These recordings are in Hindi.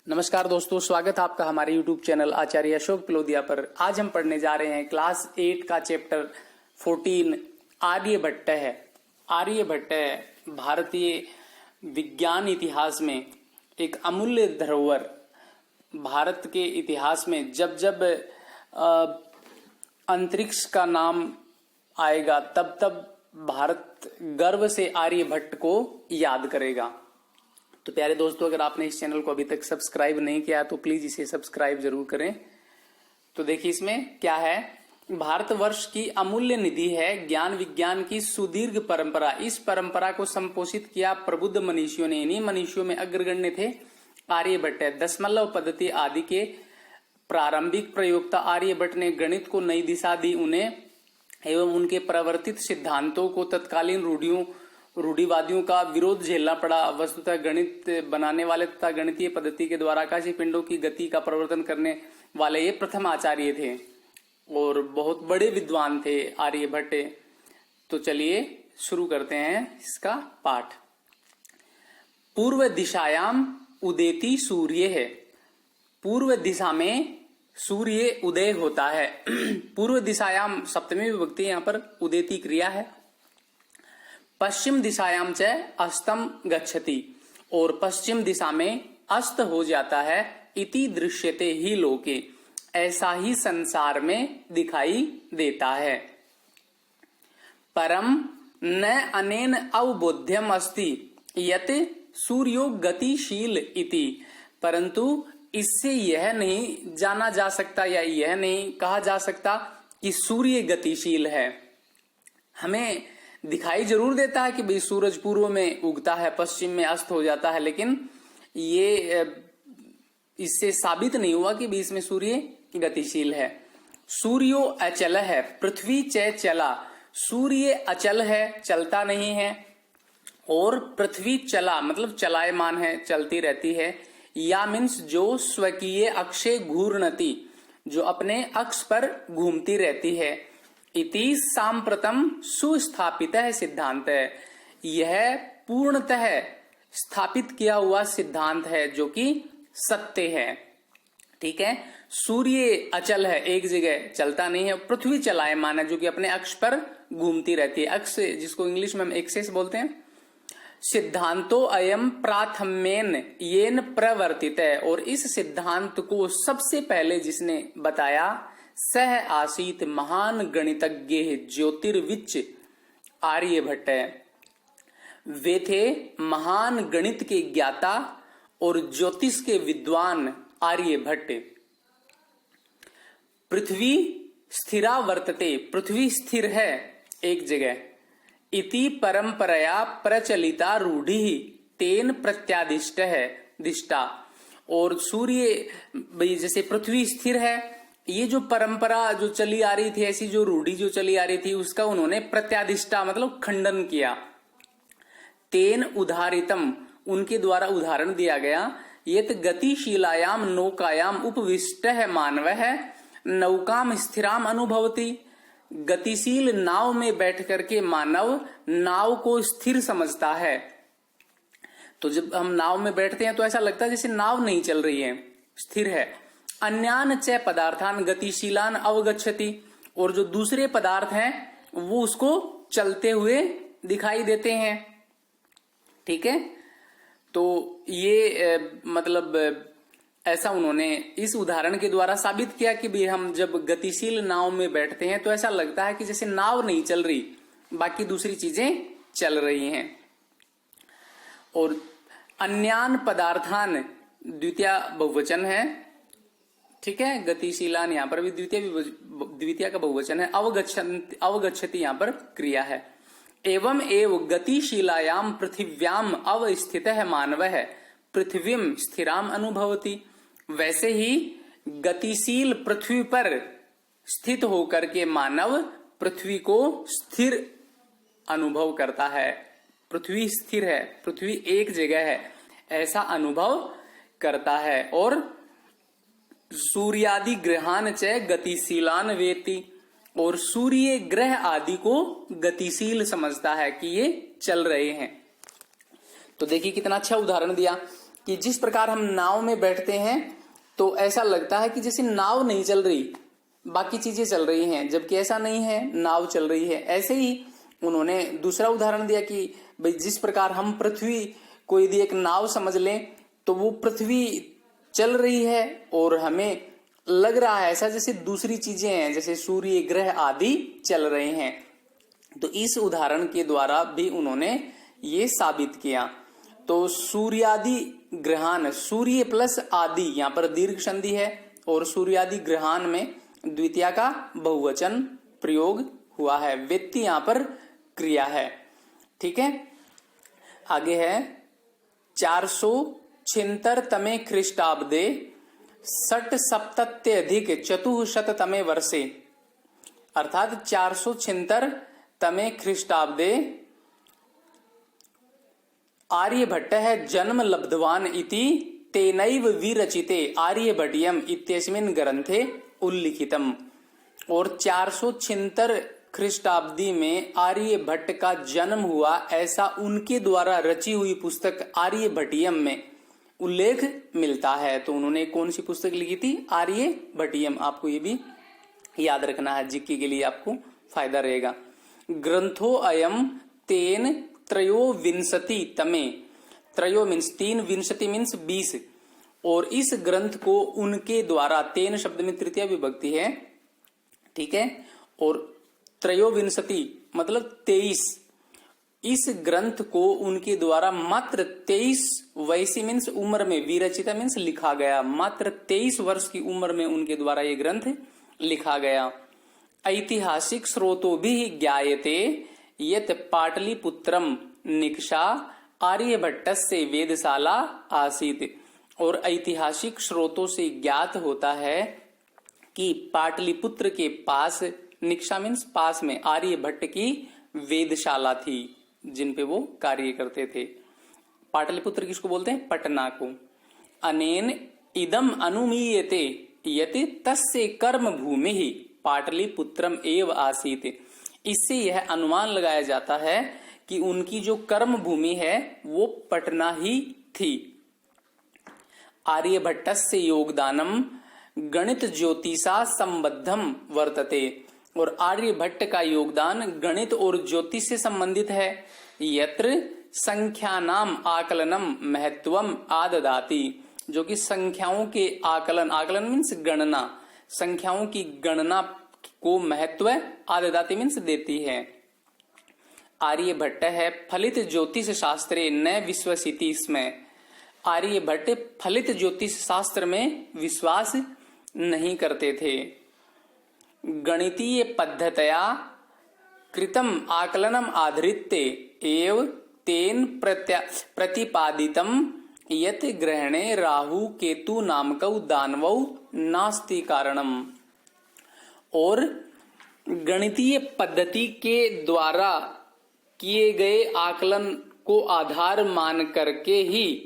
नमस्कार दोस्तों, स्वागत है आपका हमारे YouTube चैनल आचार्य अशोक पिलोदिया पर। आज हम पढ़ने जा रहे हैं क्लास 8 का चैप्टर 14 आर्यभट्ट है। आर्यभट्ट भारतीय विज्ञान इतिहास में एक अमूल्य धरोहर। भारत के इतिहास में जब जब अंतरिक्ष का नाम आएगा तब तब भारत गर्व से आर्यभट्ट को याद करेगा। तो प्यारे दोस्तों, अगर आपने इस चैनल को अभी तक सब्सक्राइब नहीं किया तो प्लीज इसे सब्सक्राइब जरूर करें। तो देखिए इसमें क्या है। भारतवर्ष की अमूल्य निधि है ज्ञान विज्ञान की सुदीर्घ परंपरा। इस परंपरा को संपोषित किया प्रबुद्ध मनीषियों ने। इन्हीं मनीषियों में अग्रगण्य थे आर्यभट्ट। दशमलव पद्धति आदि के प्रारंभिक प्रयोक्ता आर्यभट्ट ने गणित को नई दिशा दी। उन्हें एवं उनके प्रवर्तित सिद्धांतों को तत्कालीन रूढ़िवादियों का विरोध झेलना पड़ा। वस्तुतः गणित बनाने वाले तथा गणितीय पद्धति के द्वारा आकाशीय पिंडों की गति का प्रवर्तन करने वाले ये प्रथम आचार्य थे और बहुत बड़े विद्वान थे आर्यभट्ट। तो चलिए शुरू करते हैं इसका पाठ। पूर्व दिशायाम उदेति सूर्य है। पूर्व दिशा में सूर्य उदय होता है। पूर्व दिशायाम सप्तमी विभक्ति, यहां पर उदेति क्रिया है। पश्चिम दिशायाम च अस्तम गच्छति, और पश्चिम दिशा में अस्त हो जाता है। इति दृश्यते ही लोके, ऐसा ही संसार में दिखाई देता है। परम न अनेन अवबोध्यम अस्ति यत सूर्यो गतिशील इति, परंतु इससे यह नहीं जाना जा सकता या यह नहीं कहा जा सकता कि सूर्य गतिशील है। हमें दिखाई जरूर देता है कि भाई सूरज पूर्व में उगता है, पश्चिम में अस्त हो जाता है, लेकिन ये इससे साबित नहीं हुआ कि भी इसमें सूर्य गतिशील है। सूर्यो अचल है, पृथ्वी च चला। सूर्य अचल है, चलता नहीं है, और पृथ्वी चला मतलब चलायमान है, चलती रहती है। या मीन्स जो स्वकीय अक्षे घूर्णति, जो अपने अक्ष पर घूमती रहती है। इति सांप्रतम सुस्थापित है सिद्धांत है। यह पूर्णतः स्थापित किया हुआ सिद्धांत है जो कि सत्य है। ठीक है, सूर्य अचल है, एक जगह चलता नहीं है। पृथ्वी चलायमान है जो कि अपने अक्ष पर घूमती रहती है। अक्ष जिसको इंग्लिश में हम एक्सेस बोलते हैं। सिद्धांतो अयम प्राथम्येन येन प्रवर्तित है, और इस सिद्धांत को सबसे पहले जिसने बताया सह आसीत महान गणितज्ञ ज्योतिर्विच आर्यभट्ट। वे थे महान गणित के ज्ञाता और ज्योतिष के विद्वान आर्यभट्ट। पृथ्वी स्थिरा वर्तते, पृथ्वी स्थिर है एक जगह। इति परंपराया प्रचलिता रूढ़ि तेन प्रत्यादिष्ट है दिष्टा, और सूर्य भाई जैसे पृथ्वी स्थिर है, ये जो परंपरा जो चली आ रही थी, ऐसी जो रूढ़ी जो चली आ रही थी, उसका उन्होंने प्रत्यादिष्टा मतलब खंडन किया। तेन उदाहरितम, उनके द्वारा उदाहरण दिया गया। यत गतिशीलायाम नौकायाम उपविष्ट है मानव है नौकाम स्थिराम अनुभवती। गतिशील नाव में बैठ करके मानव नाव को स्थिर समझता है। तो जब हम नाव में बैठते हैं तो ऐसा लगता है जैसे नाव नहीं चल रही है, स्थिर है। अन्यान च पदार्थान गतिशीलान अवगच्छति, और जो दूसरे पदार्थ हैं वो उसको चलते हुए दिखाई देते हैं। ठीक है, तो ये मतलब ऐसा उन्होंने इस उदाहरण के द्वारा साबित किया कि भी हम जब गतिशील नाव में बैठते हैं तो ऐसा लगता है कि जैसे नाव नहीं चल रही, बाकी दूसरी चीजें चल रही हैं। और अन्यान पदार्थान द्वितीय बहुवचन है। ठीक है, गतिशीलान यहां पर भी द्वितीय का बहुवचन है। अवगच्छति यहां पर क्रिया है। एवं एव गतिशीलायाम पृथिव्याम अवस्थित है मानव है पृथ्वीम स्थिराम अनुभवती। वैसे ही गतिशील पृथ्वी पर स्थित होकर के मानव पृथ्वी को स्थिर अनुभव करता है। पृथ्वी स्थिर है, पृथ्वी एक जगह है, ऐसा अनुभव करता है। और सूर्यादि ग्रहान च गतिशीलान वेति, और सूर्य ग्रह आदि को गतिशील समझता है कि ये चल रहे हैं। तो देखिए कितना अच्छा उदाहरण दिया कि जिस प्रकार हम नाव में बैठते हैं तो ऐसा लगता है कि जैसे नाव नहीं चल रही, बाकी चीजें चल रही हैं, जबकि ऐसा नहीं है, नाव चल रही है। ऐसे ही उन्होंने दूसरा उदाहरण दिया कि भाई जिस प्रकार हम पृथ्वी को यदि एक नाव समझ लें तो वो पृथ्वी चल रही है और हमें लग रहा है ऐसा जैसे दूसरी चीजें हैं, जैसे सूर्य, ग्रह आदि चल रहे हैं। तो इस उदाहरण के द्वारा भी उन्होंने ये साबित किया। तो सूर्यादि ग्रहान, सूर्य प्लस आदि यहाँ पर दीर्घ संधि है और सूर्यादि ग्रहान में द्वितीया का बहुवचन प्रयोग हुआ है, व्यक्ति यहाँ पर क्रिया है। ठीक है, आगे है 476 ख्रीष्टाब्दे 67 चतुःशततमे वर्षे, अर्थात 476 ख्रीष्टाब्दे आर्यभट्ट है जन्म लब्धवान इति तेनैव विरचिते आर्यभट्टियम इत्यस्मिन् ग्रंथे उल्लिखितम। और 476 ख्रीष्टाब्दी में आर्यभट्ट का जन्म हुआ, ऐसा उनके द्वारा रची हुई पुस्तक आर्यभट्टियम में उल्लेख मिलता है। तो उन्होंने कौन सी पुस्तक लिखी थी? आर्यभट्टियम। आपको ये भी याद रखना है, जीके के लिए आपको फायदा रहेगा। ग्रंथो अयम तेन त्रयोविंशति तमे, त्रयो मीन्स 3, विंशति मीन्स 20, और इस ग्रंथ को उनके द्वारा, तेन शब्द में तृतीय विभक्ति है, ठीक है, और त्रयोविंशति मतलब 23, इस ग्रंथ को उनके द्वारा मात्र 23 वैसी मीन्स उम्र में, विरचिता मीन्स लिखा गया, मात्र 23 वर्ष की उम्र में उनके द्वारा ये ग्रंथ लिखा गया। ऐतिहासिक स्रोतों भी ज्ञायते यत पाटलिपुत्रम निक्षा आर्यभट्टस्य वेदशाला आसीत। और ऐतिहासिक स्रोतों से ज्ञात होता है कि पाटलिपुत्र के पास, निक्षा मीन्स पास में, आर्यभट्ट की वेदशाला थी जिन पे वो कार्य करते थे। पाटलिपुत्र किसको बोलते हैं? पटना को। अनेन इदम अनुमीयते यति तस्य कर्म भूमि ही पाटलिपुत्रम एव आसीत। इससे यह अनुमान लगाया जाता है कि उनकी जो कर्म भूमि है वो पटना ही थी। आर्यभट्टस्य योगदानम गणित ज्योतिषा संबद्धम वर्तते। और आर्यभट्ट का योगदान गणित और ज्योतिष से संबंधित है। यत्र संख्यानाम आकलनम महत्वम आददाति, जो कि संख्याओं के आकलन, आकलन मीन्स गणना, संख्याओं की गणना को महत्व आददाति मीन्स देती है। आर्यभट्ट है फलित ज्योतिष शास्त्रे न विश्वसिति इसमें। आर्यभट्ट फलित ज्योतिष शास्त्र में विश्वास नहीं करते थे। गणितीय पद्धतया कृतम आकलनम आधृत्य एव तेन प्रतिपादितम यत ग्रहणे राहु केतु नामकौ दानवौ नास्ति कारणम। और गणितीय पद्धति के द्वारा किए गए आकलन को आधार मान करके ही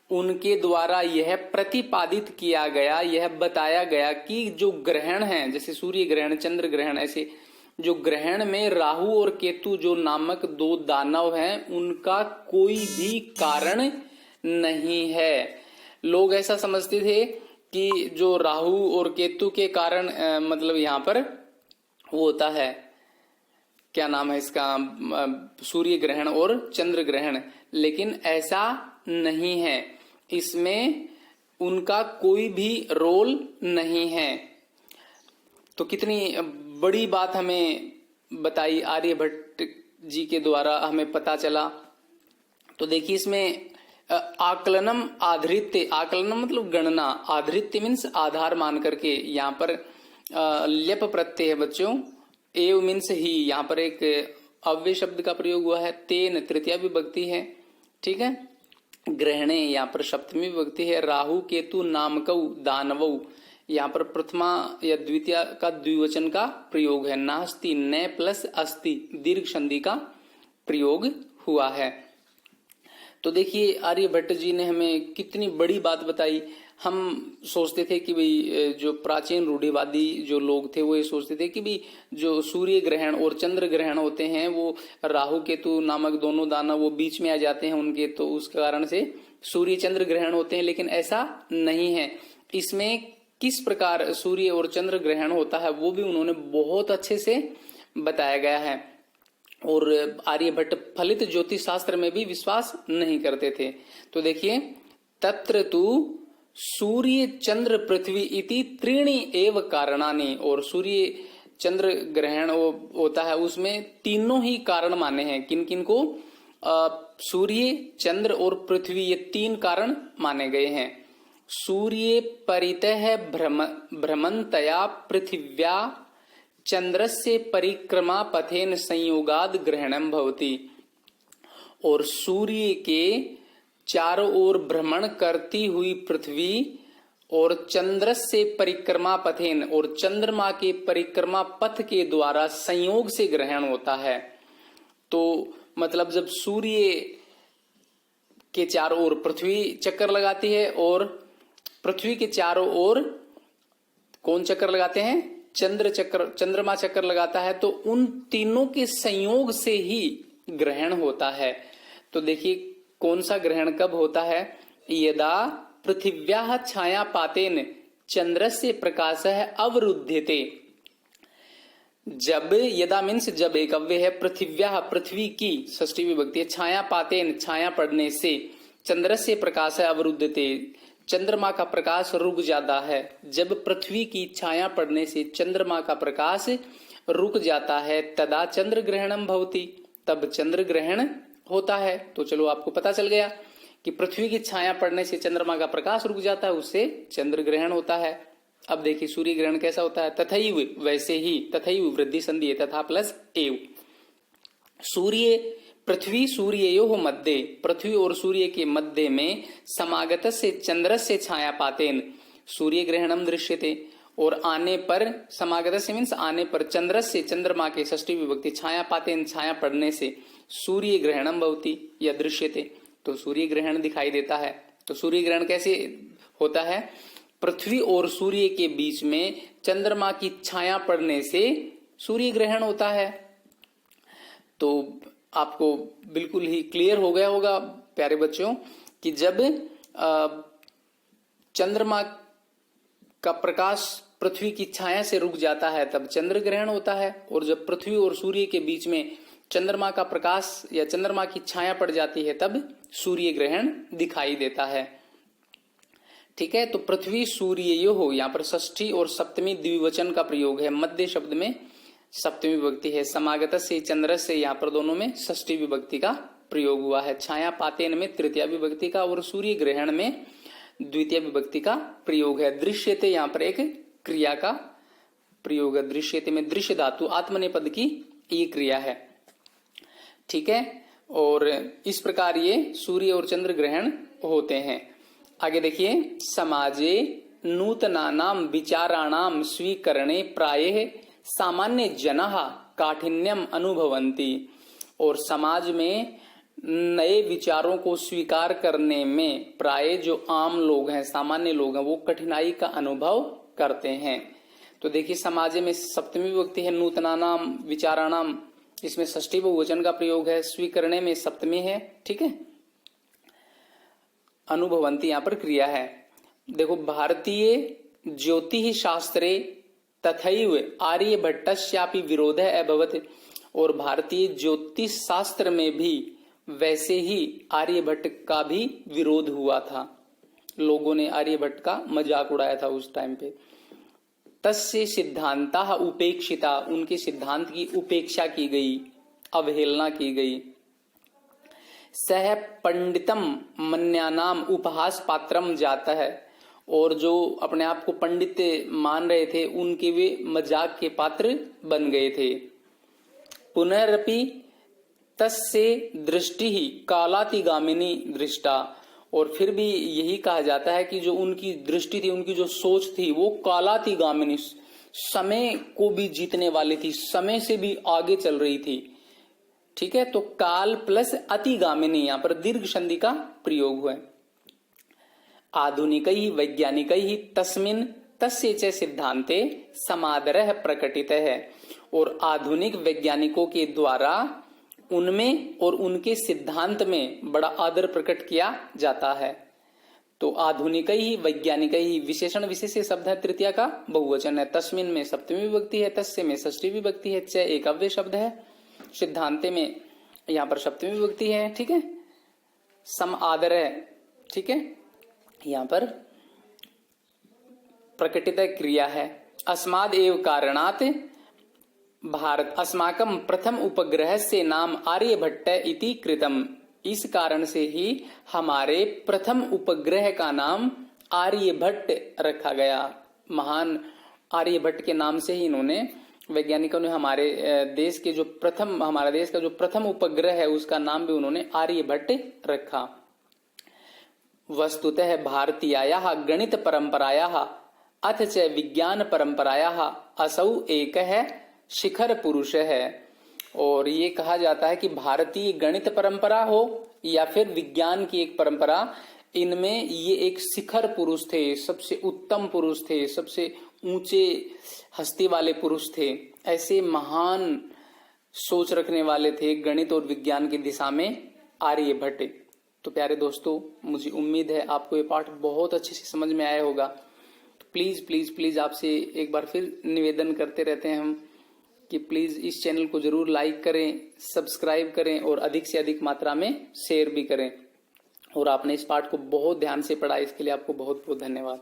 उनके द्वारा यह प्रतिपादित किया गया, यह बताया गया कि जो ग्रहण हैं, जैसे सूर्य ग्रहण, चंद्र ग्रहण, ऐसे जो ग्रहण में राहु और केतु जो नामक 2 दानव हैं, उनका कोई भी कारण नहीं है। लोग ऐसा समझते थे कि जो राहु और केतु के कारण मतलब यहाँ पर वो होता है, क्या नाम है इसका, सूर्य ग्रहण और चंद्र ग्रहण, लेकिन ऐसा नहीं है, इसमें उनका कोई भी रोल नहीं है। तो कितनी बड़ी बात हमें बताई आर्यभट्ट जी के द्वारा हमें पता चला। तो देखिए इसमें आकलनम आधृत्य, आकलनम मतलब गणना, आधृत्य मीन्स आधार मान करके, यहाँ पर ल्यप प्रत्यय है बच्चों, एव मीन्स ही, यहाँ पर एक अव्यय शब्द का प्रयोग हुआ है, तेन तृतीया विभक्ति है, ठीक है, ग्रहणे यहाँ पर सप्तमी विभक्ति है, राहु केतु नामकौ दानवौ यहाँ पर प्रथमा या द्वितीय का द्विवचन का प्रयोग है, नास्ति न प्लस अस्ति दीर्घ संधि का प्रयोग हुआ है। तो देखिए आर्यभट्ट जी ने हमें कितनी बड़ी बात बताई। हम सोचते थे कि भाई जो प्राचीन रूढ़िवादी जो लोग थे वो ये सोचते थे कि भाई जो सूर्य ग्रहण और चंद्र ग्रहण होते हैं वो राहु केतु नामक दोनों दानव वो बीच में आ जाते हैं उनके, तो उस कारण से सूर्य चंद्र ग्रहण होते हैं, लेकिन ऐसा नहीं है। इसमें किस प्रकार सूर्य और चंद्र ग्रहण होता है वो भी उन्होंने बहुत अच्छे से बताया गया है। और आर्यभट्ट फलित ज्योतिष शास्त्र में भी विश्वास नहीं करते थे। तो देखिए, तत्र तु सूर्य चंद्र पृथ्वी इति त्रीणि एव कारणानि, और सूर्य चंद्र ग्रहण होता है उसमें तीनों ही कारण माने हैं। किन किन को? सूर्य चंद्र और पृथ्वी, ये तीन कारण माने गए हैं। सूर्य परितः भ्रमन्तया पृथिव्या चंद्रस्य परिक्रमा पथेन संयोगाद ग्रहणम भवति, और सूर्य के चारों ओर भ्रमण करती हुई पृथ्वी और चंद्र से परिक्रमा पथेन, और चंद्रमा के परिक्रमा पथ के द्वारा संयोग से ग्रहण होता है। तो मतलब जब सूर्य के चारों ओर पृथ्वी चक्कर लगाती है और पृथ्वी के चारों ओर कौन चक्कर लगाते हैं? चंद्रमा चक्कर लगाता है, तो उन तीनों के संयोग से ही ग्रहण होता है। तो देखिए कौन सा ग्रहण कब होता है? यदा पृथिव्याः छायापातेन चंद्रस्य प्रकाशः अवरुध्यते। जब, यदा मीन्स जब, एक अव्यय है, पृथिव्याः पृथ्वी की षष्ठी विभक्ति है, छायापातेन छाया पड़ने से, चंद्रस्य प्रकाशः अवरुध्यते चंद्रमा का प्रकाश रुक जाता है। जब पृथ्वी की छाया पड़ने से चंद्रमा का प्रकाश रुक जाता है, तदा चंद्र ग्रहणम भवति, तब चंद्र ग्रहण होता है। तो चलो आपको पता चल गया कि पृथ्वी की छाया पड़ने से चंद्रमा का प्रकाश रुक जाता है, उससे चंद्र ग्रहण होता है। अब देखिए सूर्य ग्रहण कैसा होता है? तथैव, वैसे ही, तथैव वृद्धि संधि है, तथा प्लस एव। सूर्य पृथ्वी सूर्ययोः मध्य, पृथ्वी और सूर्य के मध्य में समागत से चंद्र से छायापातेन सूर्य ग्रहणम दृश्यते, और आने पर, समागत से मीन्स आने पर, चंद्र से चंद्रमा के षष्ठी विभक्ति छायापातेन छाया पड़ने से सूर्य ग्रहणम भवति या दृश्यते, तो सूर्य ग्रहण दिखाई देता है। तो सूर्य ग्रहण कैसे होता है? पृथ्वी और सूर्य के बीच में चंद्रमा की छाया पड़ने से सूर्य ग्रहण होता है। तो आपको बिल्कुल ही क्लियर हो गया होगा प्यारे बच्चों कि जब चंद्रमा का प्रकाश पृथ्वी की छाया से रुक जाता है तब चंद्र ग्रहण होता है, और जब पृथ्वी और सूर्य के बीच में चंद्रमा का प्रकाश या चंद्रमा की छाया पड़ जाती है तब सूर्य ग्रहण दिखाई देता है। ठीक है, तो पृथ्वी सूर्ययोः, यहाँ पर षष्ठी और सप्तमी द्विवचन का प्रयोग है, मध्य शब्द में सप्तमी विभक्ति है, समागत से चंद्र से यहाँ पर दोनों में षष्ठी विभक्ति का प्रयोग हुआ है, छाया पातेन में तृतीय विभक्ति का और सूर्य ग्रहण में द्वितीय विभक्ति का प्रयोग है। दृश्यते यहाँ पर एक क्रिया का प्रयोग है, दृश्यते में दृश्य धातु आत्मनेपद की ये क्रिया है। ठीक है, और इस प्रकार ये सूर्य और चंद्र ग्रहण होते हैं। आगे देखिए, समाजे नूतनानाम विचाराणाम स्वीकरणे प्रायः सामान्य जनाः काठिन्यम अनुभवन्ति, और समाज में नए विचारों को स्वीकार करने में प्राय जो आम लोग हैं, सामान्य लोग हैं, वो कठिनाई का अनुभव करते हैं। तो देखिए समाजे में सप्तमी विभक्ति है, नूतनानाम विचाराणाम, इसमें षष्ठी बहुवचन का प्रयोग है, स्वीकरणे में सप्तमी है। ठीक है, अनुभवंती यहाँ पर क्रिया है। देखो, भारतीय ज्योतिष शास्त्रे तथैव आर्यभट्टस्यापि विरोधः अभवत्, और भारतीय ज्योतिष शास्त्र में भी वैसे ही आर्यभट्ट का भी विरोध हुआ था। लोगों ने आर्यभट्ट का मजाक उड़ाया था उस टाइम पे। तस्य सिद्धांताः उपेक्षिता, उनके सिद्धांत की उपेक्षा की गई, अवहेलना की गई। सह पंडितम मन्यानाम उपहास पात्रम जाता है, और जो अपने आप को पंडित मान रहे थे उनके वे मजाक के पात्र बन गए थे। पुनरपि तस्य दृष्टि ही कालातिगामिनी दृष्टा, और फिर भी यही कहा जाता है कि जो उनकी दृष्टि थी, उनकी जो सोच थी, वो कालातिगामिनी, समय को भी जीतने वाली थी, समय से भी आगे चल रही थी। ठीक है, तो काल प्लस अतिगामिनी, यहां पर दीर्घ संधि का प्रयोग हुआ है। आधुनिकैः वैज्ञानिकैः तस्मिन् तस्य च सिद्धांते समादरः प्रकटितः है, और आधुनिक वैज्ञानिकों के द्वारा उनमें और उनके सिद्धांत में बड़ा आदर प्रकट किया जाता है। तो आधुनिक ही वैज्ञानिक ही विशेषण विशेष शब्द है, तृतीया का बहुवचन है। तस्मिन में सप्तमी विभक्ति है, तस्य में षष्ठी विभक्ति है, च एकव्य शब्द है, सिद्धांते में यहाँ पर सप्तमी विभक्ति है, ठीक है। सम आदर है, ठीक है, यहाँ पर प्रकटित क्रिया है। अस्माद एव कारणात् भारत अस्माकं प्रथम उपग्रह से नाम आर्यभट्ट इति कृतम। इस कारण से ही हमारे प्रथम उपग्रह का नाम आर्यभट्ट रखा गया। महान आर्यभट्ट के नाम से ही इन्होंने, वैज्ञानिकों ने हमारे देश के जो प्रथम, हमारा देश का जो प्रथम उपग्रह है उसका नाम भी उन्होंने आर्यभट्ट रखा। वस्तुतः भारतीयायाः गणित परंपरायाः अथ च विज्ञान परंपरायाः असौ एक है शिखर पुरुष है। और ये कहा जाता है कि भारतीय गणित परंपरा हो या फिर विज्ञान की एक परंपरा, इनमें ये एक शिखर पुरुष थे, सबसे उत्तम पुरुष थे, सबसे ऊंचे हस्ती वाले पुरुष थे। ऐसे महान सोच रखने वाले थे गणित और विज्ञान की दिशा में आर्यभट्ट। तो प्यारे दोस्तों, मुझे उम्मीद है आपको ये पाठ बहुत अच्छे से समझ में आया होगा। तो प्लीज प्लीज प्लीज आपसे एक बार फिर निवेदन करते रहते हैं हम कि प्लीज इस चैनल को जरूर लाइक करें, सब्सक्राइब करें और अधिक से अधिक मात्रा में शेयर भी करें। और आपने इस पाठ को बहुत ध्यान से पढ़ा, इसके लिए आपको बहुत बहुत धन्यवाद।